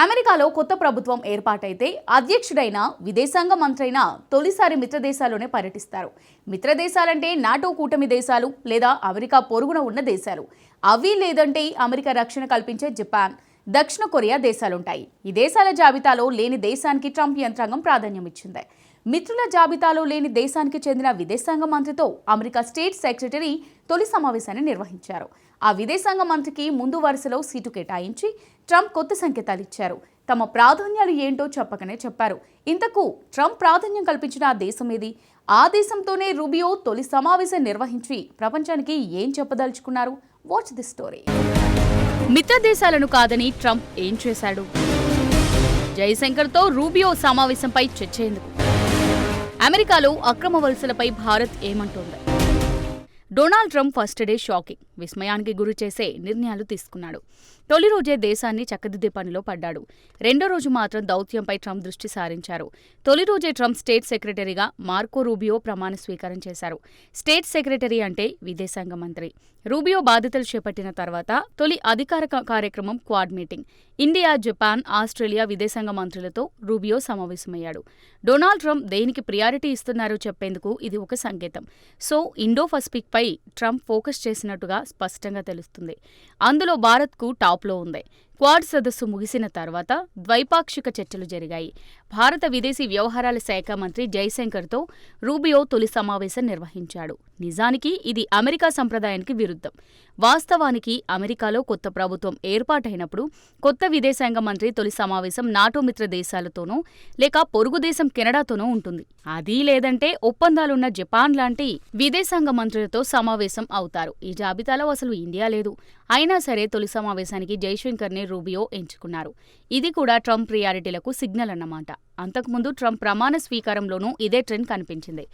అమెరికాలో కొత్త ప్రభుత్వం ఏర్పాటైతే అధ్యక్షుడైన విదేశాంగ మంత్రైన తొలిసారి మిత్రదేశాల్లోనే పర్యటిస్తారు. మిత్రదేశాలంటే నాటో కూటమి దేశాలు లేదా అమెరికా పొరుగున ఉన్న దేశాలు. అవి లేదంటే అమెరికా రక్షణ కల్పించే జపాన్, దక్షిణ కొరియా దేశాలుంటాయి. ఈ దేశాల జాబితాలో లేని దేశానికి ట్రంప్ యంత్రాంగం ప్రాధాన్యం ఇచ్చింది. మిత్రుల జాబితాలో లేని దేశానికి చెందిన విదేశాంగ మంత్రితో అమెరికా స్టేట్ సెక్రటరీ తొలి సమావేశాన్ని నిర్వహించారు. ఆ విదేశాంగ మంత్రికి ముందు వరుసలో సీటు కేటాయించి ట్రంప్ కొత్త సంకేతాలు ఇచ్చారు. తమ ప్రాధాన్యాలు ఏంటో చెప్పకనే చెప్పారు. ఇంతకు ట్రంప్ ప్రాధాన్యం కల్పించిన ఆ దేశం ఏది? ఆ దేశంతోనే రూబియో తొలి సమావేశం నిర్వహించి ప్రపంచానికి ఏం చెప్పదలుచుకున్నారు? Watch the story. మిత్ర దేశాలను కాదని ట్రంప్ ఏం చేశాడు? జైశంకర్తో రూబియో సమావేశంపై చర్చ ఎందుకు? అమెరికాలో అక్రమ వలసలపై భారత్ ఏమంటోంది? Donald Trump first day shocking, విస్మయానికి గురి చేసే నిర్ణయాలు తీసుకున్నాడు. తొలి రోజే దేశాన్ని చక్కదిద్దే పనిలో పడ్డాడు. రెండో రోజు మాత్రం దౌత్యంపై ట్రంప్ దృష్టి సారించారు. తొలి రోజే ట్రంప్ స్టేట్ సెక్రటరీగా మార్కో రూబియో ప్రమాణ స్వీకారం చేశారు. స్టేట్ సెక్రటరీ అంటే విదేశాంగ మంత్రి. రూబియో బాధ్యతలు చేపట్టిన తర్వాత తొలి అధికారిక కార్యక్రమం quad meeting. India, Japan, Australia విదేశాంగ మంత్రులతో రూబియో సమావేశమయ్యాడు. డొనాల్డ్ ట్రంప్ దేనికి ప్రియారిటీ ఇస్తున్నారో చెప్పేందుకు ఇది ఒక సంకేతం. సో ఇండో పసిఫిక్ పై ట్రంప్ ఫోకస్ చేసినట్టుగా స్పష్టంగా తెలుస్తుంది. అందులో భారత్కు టాప్లో ఉంది. క్వాడ్ సదస్సు ముగిసిన తర్వాత ద్వైపాక్షిక చర్చలు జరిగాయి. భారత విదేశీ వ్యవహారాల శాఖ మంత్రి జైశంకర్తో రూబియో తొలి సమావేశం నిర్వహించాడు. నిజానికి ఇది అమెరికా సంప్రదాయానికి విరుద్ధం. వాస్తవానికి అమెరికాలో కొత్త ప్రభుత్వం ఏర్పాటైనప్పుడు కొత్త విదేశాంగ మంత్రి తొలి సమావేశం నాటో మిత్ర దేశాలతోనో లేక పొరుగు దేశం కెనడాతోనో ఉంటుంది. అది లేదంటే ఒప్పందాలున్న జపాన్ లాంటి విదేశాంగ మంత్రులతో సమావేశం అవుతారు. ఈ జాబితాలో అసలు ఇండియా లేదు. అయినా సరే తొలి సమావేశానికి జైశంకర్ని రూబియో ఎంచుకున్నారు. ఇది కూడా ట్రంప్ ప్రియారిటీలకు సిగ్నల్ అన్నమాట. అంతకుముందు ట్రంప్ ప్రమాణ స్వీకారంలోనూ ఇదే ట్రెండ్ కనిపించింది.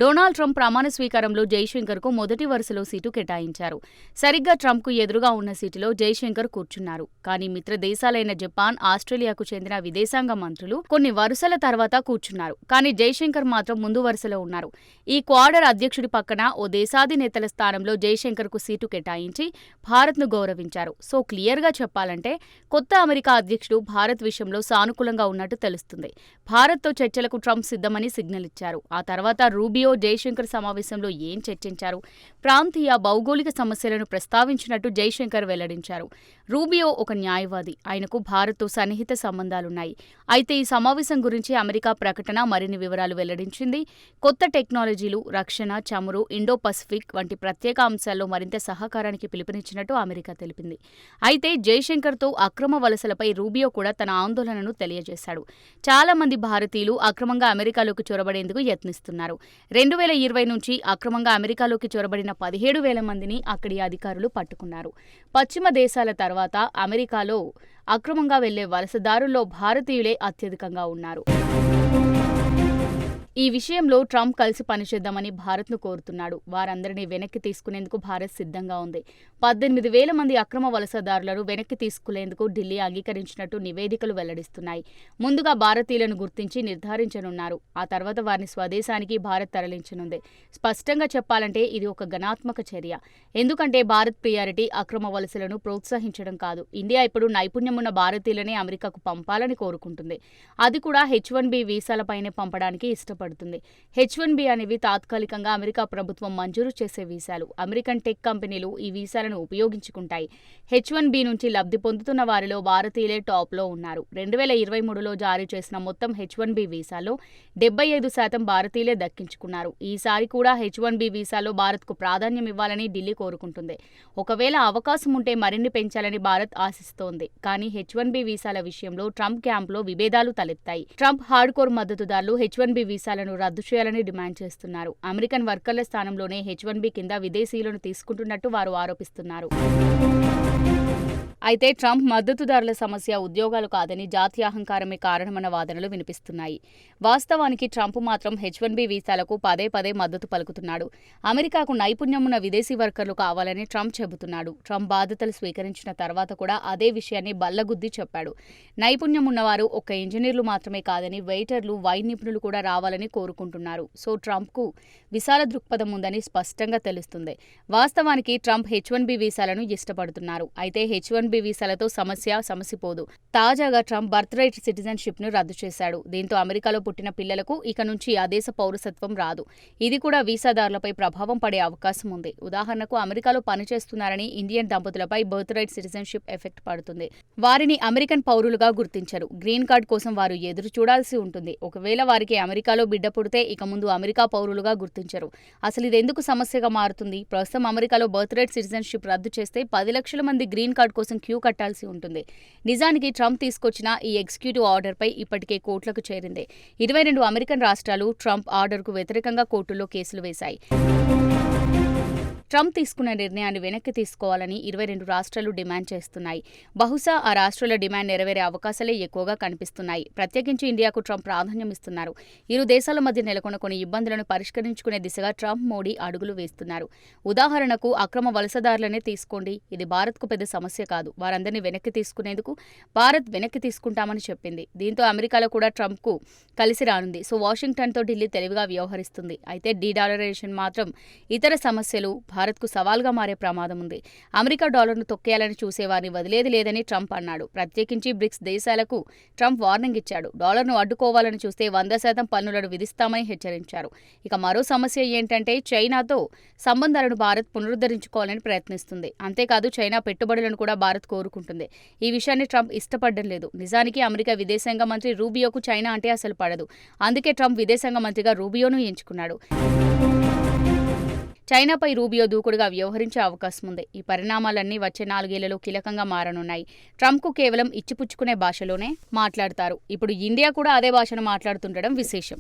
డొనాల్డ్ ట్రంప్ ప్రమాణ స్వీకారంలో జైశంకర్కు మొదటి వరుసలో సీటు కేటాయించారు. సరిగ్గా ట్రంప్కు ఎదురుగా ఉన్న సీటులో జైశంకర్ కూర్చున్నారు. కానీ మిత్ర దేశాలైన జపాన్, ఆస్ట్రేలియాకు చెందిన విదేశాంగ మంత్రులు కొన్ని వరుసల తర్వాత కూర్చున్నారు. కానీ జైశంకర్ మాత్రం ముందు వరుసలో ఉన్నారు. ఈ క్వార్టర్ అధ్యక్షుడి పక్కన ఓ దేశాధినేతల స్థానంలో జైశంకర్కు సీటు కేటాయించి భారత్ను గౌరవించారు. సో క్లియర్గా చెప్పాలంటే కొత్త అమెరికా అధ్యక్షుడు భారత్ విషయంలో సానుకూలంగా ఉన్నట్టు తెలుస్తుంది. భారత్తో చర్చలకు ట్రంప్ సిద్ధమని సిగ్నల్ ఇచ్చారు. ఆ తర్వాత రూబియో, జైశంకర్ సమావేశంలో ఏం చర్చించారు? ప్రాంతీయ, భౌగోళిక సమస్యలను ప్రస్తావించినట్టు జైశంకర్ వెల్లడించారు. రూబియో ఒక న్యాయవాది. ఆయనకు భారత్తో సన్నిహిత సంబంధాలున్నాయి. అయితే ఈ సమావేశం గురించి అమెరికా ప్రకటన మరిన్ని వివరాలు వెల్లడించింది. కొత్త టెక్నాలజీలు, రక్షణ, చమురు, ఇండో పసిఫిక్ వంటి ప్రత్యేక అంశాల్లో మరింత సహకారానికి పిలుపునిచ్చినట్టు అమెరికా తెలిపింది. అయితే జైశంకర్తో అక్రమ వలసలపై రూబియో కూడా తన ఆందోళనను తెలియజేశాడు. చాలా మంది భారతీయులు అక్రమంగా అమెరికాలోకి చొరబడేందుకు యత్నిస్తున్నారు. 2020 నుంచి అక్రమంగా అమెరికాలోకి చొరబడిన 17,000 మందిని అక్కడి అధికారులు పట్టుకున్నారు. పశ్చిమ దేశాల తర్వాత అమెరికాలో అక్రమంగా వెళ్లే వలసదారుల్లో భారతీయులే అత్యధికంగా ఉన్నారు. ఈ విషయంలో ట్రంప్ కలిసి పనిచేద్దామని భారత్ను కోరుతున్నాడు. వారందరినీ వెనక్కి తీసుకునేందుకు భారత్ సిద్ధంగా ఉంది. 18,000 మంది అక్రమ వలసదారులను వెనక్కి తీసుకునేందుకు ఢిల్లీ అంగీకరించినట్టు నివేదికలు వెల్లడిస్తున్నాయి. ముందుగా భారతీయులను గుర్తించి నిర్ధారించనున్నారు. ఆ తర్వాత వారిని స్వదేశానికి భారత్ తరలించనుంది. స్పష్టంగా చెప్పాలంటే ఇది ఒక ఘనాత్మక చర్య. ఎందుకంటే భారత్ ప్రియారిటీ అక్రమ వలసలను ప్రోత్సహించడం కాదు. ఇండియా ఇప్పుడు నైపుణ్యమున్న భారతీయులనే అమెరికాకు పంపాలని కోరుకుంటుంది. అది కూడా H-1B వీసాలపైనే పంపడానికి ఇష్టపడుతుంది. H-1B అనేవి తాత్కాలికంగా అమెరికా ప్రభుత్వం మంజూరు చేసే వీసాలు. అమెరికన్ టెక్ కంపెనీలు ఈ వీసాలను ఉపయోగించుకుంటాయి. H-1B నుంచి లబ్ధి పొందుతున్న వారిలో భారతీయులే టాప్లో ఉన్నారు. 2023లో జారీ చేసిన మొత్తం H-1B వీసాలో 75% భారతీయులే దక్కించుకున్నారు. ఈసారి కూడా H-1B వీసాలో భారత్కు ప్రాధాన్యం ఇవ్వాలని ఢిల్లీ కోరుకుంటుంది. ఒకవేళ అవకాశం ఉంటే మరిన్ని పెంచాలని భారత్ ఆశిస్తోంది. కానీ H-1B వీసాల విషయంలో ట్రంప్ క్యాంప్లో విభేదాలు తలెత్తాయి. ట్రంప్ హార్డ్కోర్ మద్దతుదారులు H-1B వీసాలను రద్దు చేయాలని డిమాండ్ చేస్తున్నారు. అమెరికన్ వర్కర్ల స్థానంలోనే H-1B కింద విదేశీయులను తీసుకుంటున్నట్టు వారు ఆరోపిస్తున్నారు. అయితే ట్రంప్ మద్దతుదారుల సమస్య ఉద్యోగాలు కాదని జాతీయ అహంకారమే కారణమన్న వాదనలు వినిపిస్తున్నాయి. వాస్తవానికి ట్రంప్ మాత్రం H-1B వీసాలకు పదే పదే మద్దతు పలుకుతున్నాడు. అమెరికాకు నైపుణ్యమున్న విదేశీ వర్కర్లు కావాలని ట్రంప్ చెబుతున్నాడు. ట్రంప్ బాధ్యతలు స్వీకరించిన తర్వాత కూడా అదే విషయాన్ని బల్లగుద్ది చెప్పాడు. నైపుణ్యమున్నవారు ఒక్క ఇంజనీర్లు మాత్రమే కాదని వెయిటర్లు, వైన్ నిపుణులు కూడా రావాలని కోరుకుంటున్నారు. సో ట్రంప్కు విశాల దృక్పథం ఉందని స్పష్టంగా తెలుస్తుంది. వాస్తవానికి ట్రంప్ H-1B వీసాలను ఇష్టపడుతున్నారు. అయితే H-1B H-1B వీసాలతో సమసిపోదు. తాజాగా ట్రంప్ బర్త్ రైట్ సిటిజన్షిప్ ను రద్దు చేశాడు. దీంతో అమెరికాలో పుట్టిన పిల్లలకు ఇక నుంచి ఆ దేశ పౌరసత్వం రాదు. ఇది కూడా వీసాదారులపై ప్రభావం పడే అవకాశం ఉంది. ఉదాహరణకు అమెరికాలో పనిచేస్తున్నారని ఇండియన్ దంపతులపై బర్త్ రైట్ సిటిజన్షిప్ ఎఫెక్ట్ పడుతుంది. వారిని అమెరికన్ పౌరులుగా గుర్తించరు. గ్రీన్ కార్డ్ కోసం వారు ఎదురు చూడాల్సి ఉంటుంది. ఒకవేళ వారికి అమెరికాలో బిడ్డ పుడితే ఇక ముందు అమెరికా పౌరులుగా గుర్తించరు. అసలు ఇదెందుకు సమస్యగా మారుతుంది? ప్రస్తుతం అమెరికాలో బర్త్ రైట్ సిటిజన్షిప్ రద్దు చేస్తే 10 లక్షల మంది గ్రీన్ కార్డ్ కోసం క్యూ కట్టాల్సి ఉంటుంది. నిజానికి ట్రంప్ తీసుకొచ్చిన ఈ ఎగ్జిక్యూటివ్ ఆర్డర్పై ఇప్పటికే కోర్టులకు చేరింది. 22 అమెరికన్ రాష్ట్రాలు ట్రంప్ ఆర్డర్కు వ్యతిరేకంగా కోర్టుల్లో కేసులు వేశాయి. ట్రంప్ తీసుకున్న నిర్ణయాన్ని వెనక్కి తీసుకోవాలని 22 రాష్ట్రాలు డిమాండ్ చేస్తున్నాయి. బహుశా ఆ రాష్ట్రాల డిమాండ్ నెరవేరే అవకాశాలే ఎక్కువగా కనిపిస్తున్నాయి. ప్రత్యేకించి ఇండియాకు ట్రంప్ ప్రాధాన్యం ఇస్తున్నారు. ఇరు దేశాల మధ్య నెలకొన్న కొన్ని ఇబ్బందులను పరిష్కరించుకునే దిశగా ట్రంప్, మోడీ అడుగులు వేస్తున్నారు. ఉదాహరణకు అక్రమ వలసదారులనే తీసుకోండి. ఇది భారత్కు పెద్ద సమస్య కాదు. వారందరినీ వెనక్కి తీసుకునేందుకు భారత్ వెనక్కి తీసుకుంటామని చెప్పింది. దీంతో అమెరికాలో కూడా ట్రంప్కు కలిసి రానుంది. సో వాషింగ్టన్తో ఢిల్లీ తెలివిగా వ్యవహరిస్తుంది. అయితే డీడాలరైజేషన్ మాత్రం ఇతర సమస్యలు భారత్కు సవాల్గా మారే ప్రమాదం ఉంది. అమెరికా డాలర్ను తొక్కేయాలని చూసేవారిని వదిలేది లేదని ట్రంప్ అన్నాడు. ప్రత్యేకించి బ్రిక్స్ దేశాలకు ట్రంప్ వార్నింగ్ ఇచ్చాడు. డాలర్ను అడ్డుకోవాలని చూస్తే 100% పన్నులను విధిస్తామని హెచ్చరించారు. ఇక మరో సమస్య ఏంటంటే చైనాతో సంబంధాలను భారత్ పునరుద్ధరించుకోవాలని ప్రయత్నిస్తుంది. అంతేకాదు చైనా పెట్టుబడులను కూడా భారత్ కోరుకుంటుంది. ఈ విషయాన్ని ట్రంప్ ఇష్టపడడం లేదు. నిజానికి అమెరికా విదేశాంగ మంత్రి రూబియోకు చైనా అంటే అసలు పడదు. అందుకే ట్రంప్ విదేశాంగ మంత్రిగా రూబియోను ఎంచుకున్నాడు. చైనాపై రూబియో దూకుడుగా వ్యవహరించే అవకాశం ఉంది. ఈ పరిణామాలన్నీ వచ్చే 4 ఏళ్లలో కీలకంగా మారనున్నాయి. ట్రంప్కు కేవలం ఇచ్చిపుచ్చుకునే భాషలోనే మాట్లాడతారు. ఇప్పుడు ఇండియా కూడా అదే భాషను మాట్లాడుతుండడం విశేషం.